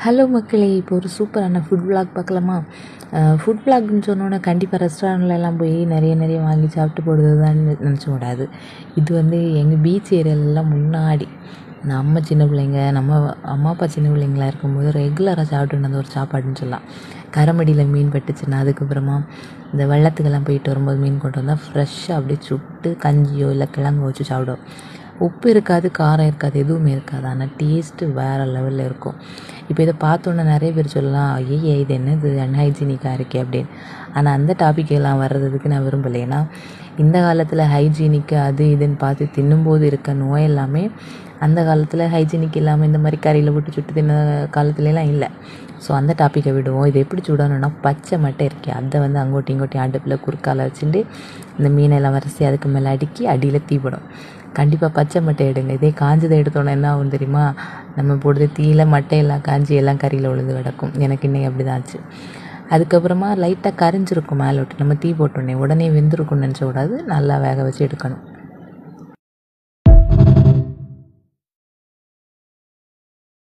Hello மக்களே, இப்போ ஒரு சூப்பரான ஃபுட் விளாக் பார்க்கலாமா? ஃபுட் விளாக்னு சொன்னோன்னே கண்டிப்பாக ரெஸ்டாரண்ட்லலாம் போய் நிறைய வாங்கி சாப்பிட்டு போடுறது தான் நினச்ச கூடாது. இது எங்கள் பீச் ஏரியாலலாம் முன்னாடி நம்ம சின்ன பிள்ளைங்க, நம்ம அம்மா அப்பா சின்ன பிள்ளைங்களா இருக்கும்போது ரெகுலராக சாப்பிட்டு வந்த ஒரு சாப்பாடுன்னு சொல்லலாம். கரமடியில் மீன் பட்டுச்சுன்னா, அதுக்கப்புறமா இந்த வெள்ளத்துக்கெல்லாம் போயிட்டு வரும்போது மீன் கொண்டு வந்தால் ஃப்ரெஷ்ஷாக அப்படியே சுட்டு கஞ்சியோ இல்லை கிழங்கு வச்சு சாப்பிடுவோம். உப்பு இருக்காது, காரம் இருக்காது, எதுவுமே இருக்காது. ஆனால் டேஸ்ட்டு வேறு லெவலில் இருக்கும். இப்போ இதை பார்த்தோன்னே நிறைய பேர் சொல்லலாம், ஐயய்ய இது என்னது அன்ஹைஜீனிக்காக இருக்கே அப்படின்னு. ஆனால் அந்த டாபிக்கெல்லாம் வர்றதுக்கு நான் விரும்பலை. ஏன்னா இந்த காலத்தில் ஹைஜீனிக்கு அது இதுன்னு பார்த்து தின்னும்போது இருக்க நோய் எல்லாமே அந்த காலத்தில் ஹைஜீனிக் இல்லாமல் இந்த மாதிரி கறியில் போட்டு சுட்டு தின்ன காலத்துலலாம் இல்லை. ஸோ அந்த டாப்பிக்கை விடுவோம். இதை எப்படி சுடணும்னா, பச்சை மட்டை இருக்கே அதை அங்கோட்டி இங்கோட்டி அடுப்பில் குறுக்கால வச்சுட்டு இந்த மீனெல்லாம் வரிசை அதுக்கு மேலே அடுக்கி அடியில் தீப்படும். கண்டிப்பாக பச்சை மட்டை எடுங்க. இதே காஞ்சதை எடுத்தோன்னே என்ன ஆகும் தெரியுமா? நம்ம போடுறது தீயில மட்டையெல்லாம் காஞ்சி எல்லாம் கறியில் விழுந்து கிடக்கும். எனக்கு இன்றைக்கி அப்படி தான் ஆச்சு. அதுக்கப்புறமா லைட்டாக கரிஞ்சிருக்கும் மேலே விட்டு நம்ம தீ போட்டோன்னே. உடனே வெந்திருக்கும்னு நினச்ச கூடாது, நல்லா வேக வச்சு எடுக்கணும்.